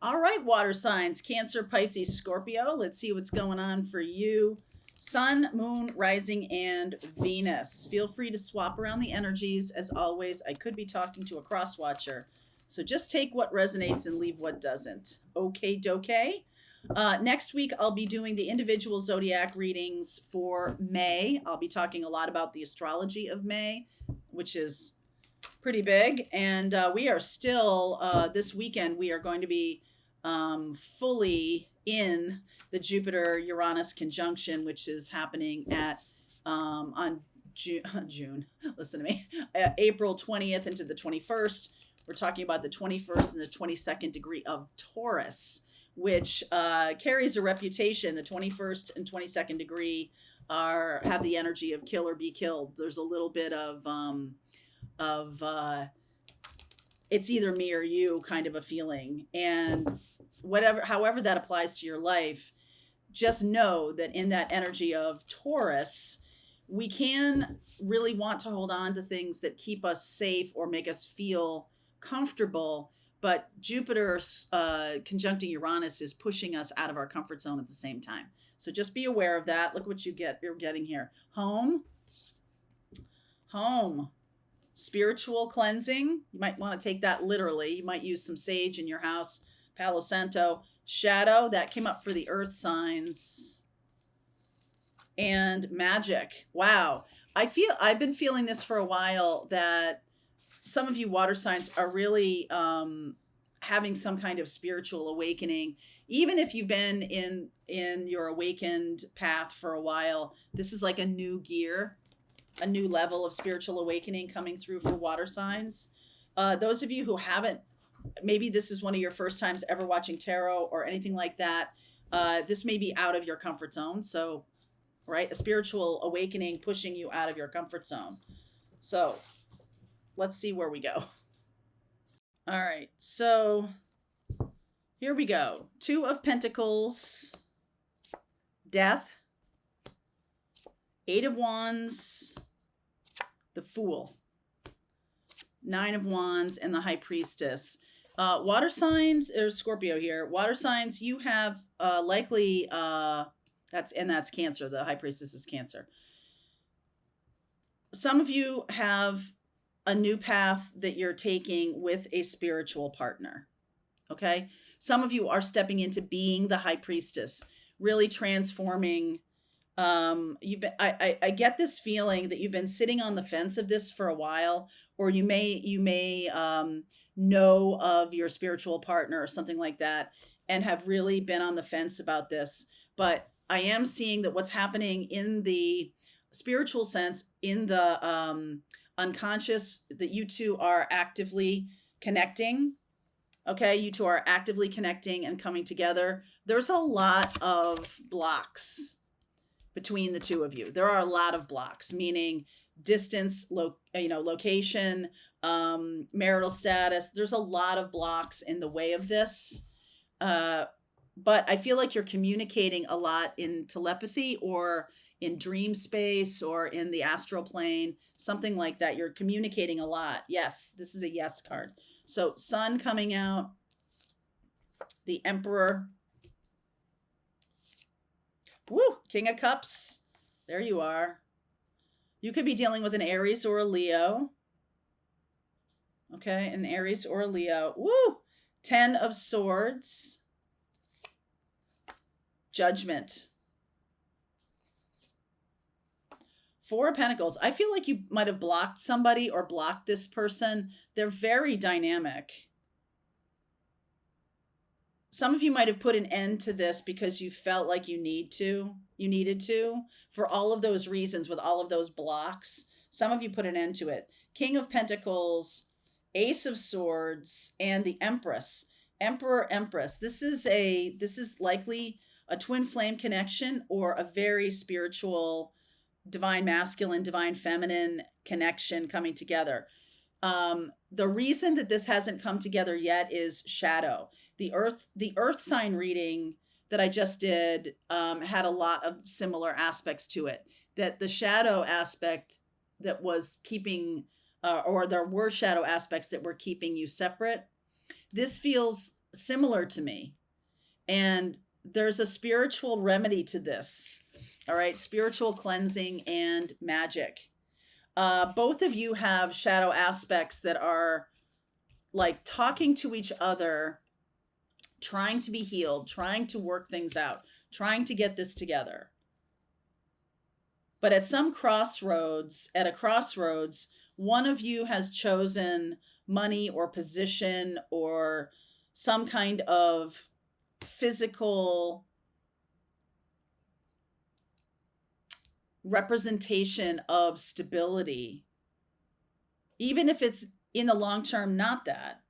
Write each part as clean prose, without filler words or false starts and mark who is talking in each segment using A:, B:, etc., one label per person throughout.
A: All right, water signs, Cancer, Pisces, Scorpio. Let's see what's going on for you. Sun, Moon, Rising, and Venus. Feel free to swap around the energies. As always, I could be talking to a cross watcher. So just take what resonates and leave what doesn't. Okay, doke. Next week, I'll be doing the individual zodiac readings for May. I'll be talking a lot about the astrology of May, which is pretty big. And we are still, this weekend, we are going to be fully in the Jupiter Uranus conjunction, which is happening at on June, listen to me, April 20th into the 21st. We're talking about the 21st and the 22nd degree of Taurus, which carries a reputation. The 21st and 22nd degree have the energy of kill or be killed. There's a little bit of it's either me or you kind of a feeling. And however that applies to your life, just know that in that energy of Taurus, we can really want to hold on to things that keep us safe or make us feel comfortable. But Jupiter conjuncting Uranus is pushing us out of our comfort zone at the same time. So just be aware of that. Look what you're getting here. Home. Spiritual cleansing. You might want to take that literally. You might use some sage in your house. Palo Santo. Shadow. That came up for the earth signs. And magic. Wow. I've been feeling this for a while, that some of you water signs are really having some kind of spiritual awakening. Even if you've been in your awakened path for a while, this is like a new gear, a new level of spiritual awakening coming through for water signs. Those of you who haven't, maybe this is one of your first times ever watching tarot or anything like that, this may be out of your comfort zone. So, right, a spiritual awakening pushing you out of your comfort zone. So let's see where we go. All right, so here we go. Two of Pentacles, Death, Eight of Wands, the Fool, Nine of Wands, and the High Priestess. Water signs, there's Scorpio here. Water signs, you have likely, that's Cancer. The High Priestess is Cancer. Some of you have a new path that you're taking with a spiritual partner. Okay. Some of you are stepping into being the High Priestess, really transforming. I get this feeling that you've been sitting on the fence of this for a while, or you may know of your spiritual partner or something like that, and have really been on the fence about this. But I am seeing that what's happening in the spiritual sense, in the unconscious, that you two are actively connecting. Okay, you two are actively connecting and coming together. There's a lot of blocks between the two of you. There are a lot of blocks, meaning distance, location, marital status. There's a lot of blocks in the way of this. But I feel like you're communicating a lot in telepathy or in dream space or in the astral plane, something like that. You're communicating a lot. Yes, this is a yes card. So Sun coming out, the Emperor. Woo, King of Cups. There you are. You could be dealing with an Aries or a Leo. Okay, an Aries or a Leo. Woo, 10 of Swords. Judgment. Four of Pentacles. I feel like you might have blocked somebody or blocked this person. They're very dynamic. Some of you might have put an end to this because you felt like you needed to, for all of those reasons, with all of those blocks. Some of you put an end to it. King of Pentacles, Ace of Swords, and the Empress. Emperor, Empress. This is likely a twin flame connection or a very spiritual, divine masculine, divine feminine connection coming together. The reason that this hasn't come together yet is shadow. The earth sign reading that I just did had a lot of similar aspects to it. That the shadow aspect that was keeping, or there were shadow aspects that were keeping you separate. This feels similar to me. And there's a spiritual remedy to this. All right, spiritual cleansing and magic. Both of you have shadow aspects that are like talking to each other, trying to be healed, trying to work things out, trying to get this together. But at some crossroads, at a crossroads, one of you has chosen money or position or some kind of physical representation of stability, even if it's in the long term not that.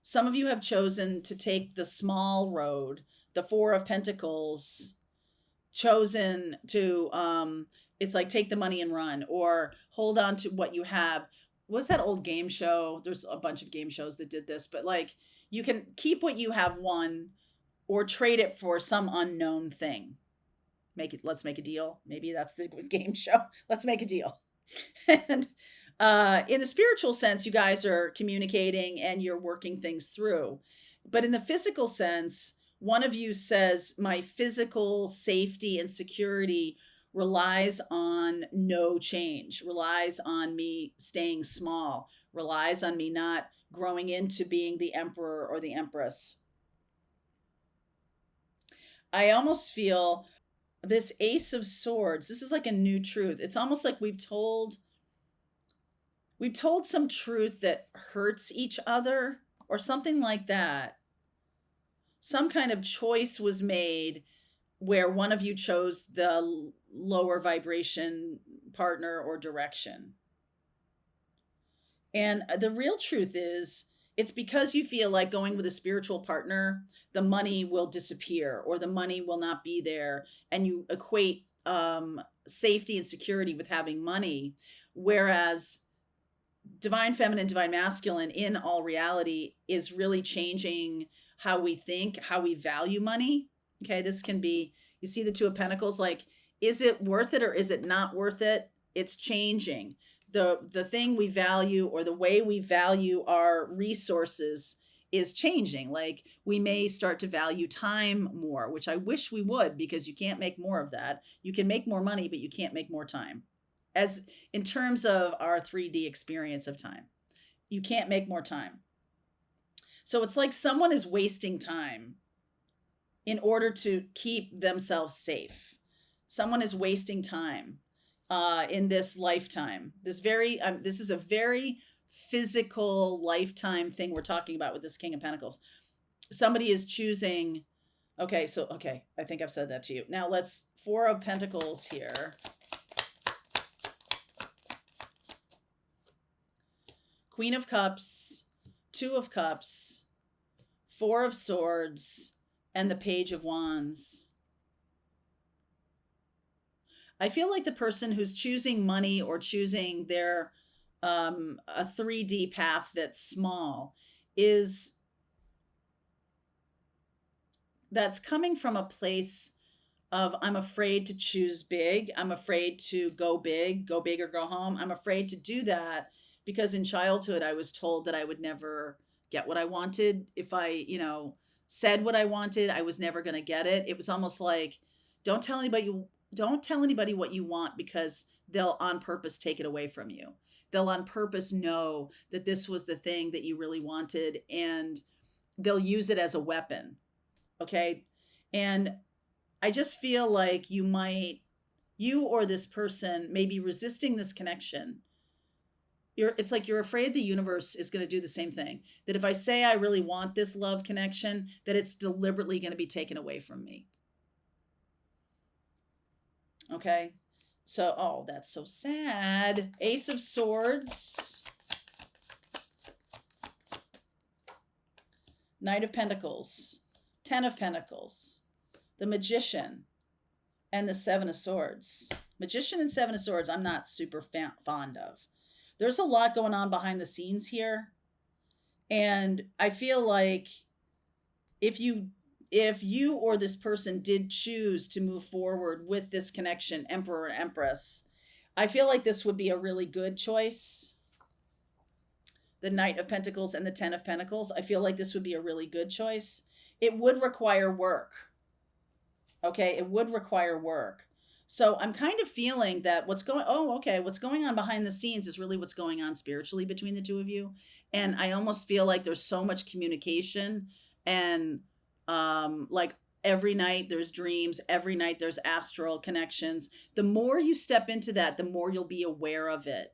A: Some of you have chosen to take the small road, the Four of Pentacles, chosen to it's like take the money and run, or hold on to what you have. What's that old game show? There's a bunch of game shows that did this, but like you can keep what you have won or trade it for some unknown thing. Let's make a deal. Maybe that's the game show. Let's make a deal. And in the spiritual sense, you guys are communicating and you're working things through. But in the physical sense, one of you says, my physical safety and security relies on no change, relies on me staying small, relies on me not growing into being the emperor or the empress. I almost feel this Ace of Swords, this is like a new truth. It's almost like we've told some truth that hurts each other or something like that. Some kind of choice was made where one of you chose the lower vibration partner or direction. And the real truth is, it's because you feel like going with a spiritual partner, the money will disappear or the money will not be there. And you equate safety and security with having money. Whereas divine feminine, divine masculine in all reality is really changing how we think, how we value money. Okay, this can be, you see the Two of Pentacles, like, is it worth it or is it not worth it? It's changing. The thing we value or the way we value our resources is changing. Like we may start to value time more, which I wish we would, because you can't make more of that. You can make more money, but you can't make more time. As in terms of our 3D experience of time, you can't make more time. So it's like someone is wasting time in order to keep themselves safe. Someone is wasting time in this lifetime. This is a very physical lifetime thing we're talking about with this King of Pentacles. Somebody is choosing. Okay, I think I've said that to you. Now let's Four of Pentacles here. Queen of Cups, Two of Cups, Four of Swords, and the Page of Wands. I feel like the person who's choosing money or choosing their a 3D path that's small that's coming from a place of, I'm afraid to choose big. I'm afraid to go big or go home. I'm afraid to do that because in childhood I was told that I would never get what I wanted. If I, said what I wanted, I was never going to get it. It was almost like, don't tell anybody what you want, because they'll on purpose take it away from you. They'll on purpose know that this was the thing that you really wanted, and they'll use it as a weapon. Okay. And I just feel like you or this person may be resisting this connection. It's like you're afraid the universe is going to do the same thing. That if I say I really want this love connection, that it's deliberately going to be taken away from me. Okay. So, oh, that's so sad. Ace of Swords. Knight of Pentacles. Ten of Pentacles. The Magician. And the Seven of Swords. Magician and Seven of Swords I'm not super fond of. There's a lot going on behind the scenes here. And I feel like if you or this person did choose to move forward with this connection, Emperor, Empress, I feel like this would be a really good choice. The Knight of Pentacles and the Ten of Pentacles, I feel like this would be a really good choice. it would require work. Okay, it would require work. So I'm kind of feeling that what's going on behind the scenes is really what's going on spiritually between the two of you. And I almost feel like there's so much communication, and like every night there's dreams, every night there's astral connections. The more you step into that, the more you'll be aware of it.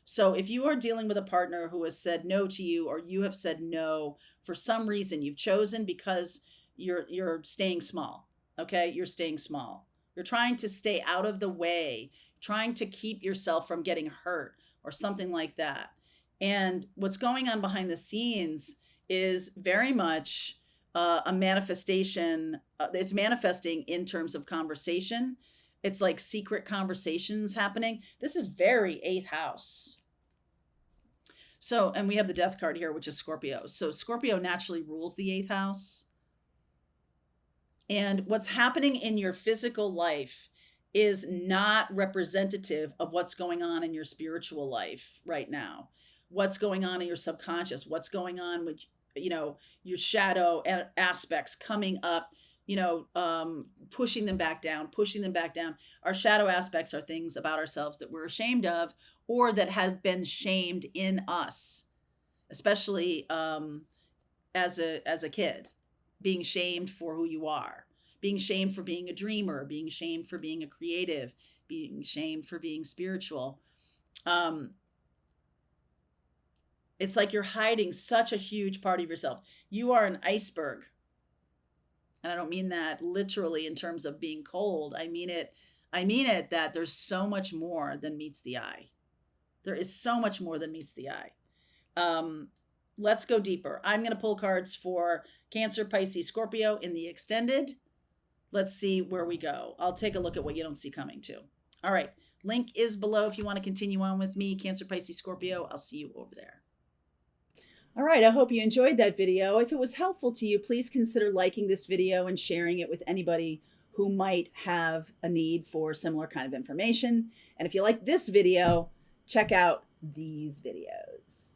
A: So if you are dealing with a partner who has said no to you, or you have said no for some reason, you've chosen because you're staying small. Okay? You're staying small. You're trying to stay out of the way, trying to keep yourself from getting hurt or something like that. And what's going on behind the scenes is very much a manifestation. It's manifesting in terms of conversation. It's like secret conversations happening. This is very eighth house. So, and we have the death card here, which is Scorpio. So Scorpio naturally rules the eighth house. And what's happening in your physical life is not representative of what's going on in your spiritual life right now. What's going on in your subconscious, what's going on with, your shadow aspects coming up, pushing them back down, pushing them back down. Our shadow aspects are things about ourselves that we're ashamed of, or that have been shamed in us, especially as a kid, being shamed for who you are, being shamed for being a dreamer, being shamed for being a creative, being shamed for being spiritual. It's like you're hiding such a huge part of yourself. You are an iceberg. And I don't mean that literally in terms of being cold. I mean it that there's so much more than meets the eye. There is so much more than meets the eye. Let's go deeper. I'm going to pull cards for Cancer, Pisces, Scorpio in the extended. Let's see where we go. I'll take a look at what you don't see coming too. All right. Link is below if you want to continue on with me, Cancer, Pisces, Scorpio. I'll see you over there. All right, I hope you enjoyed that video. If it was helpful to you, please consider liking this video and sharing it with anybody who might have a need for similar kind of information. And if you like this video, check out these videos.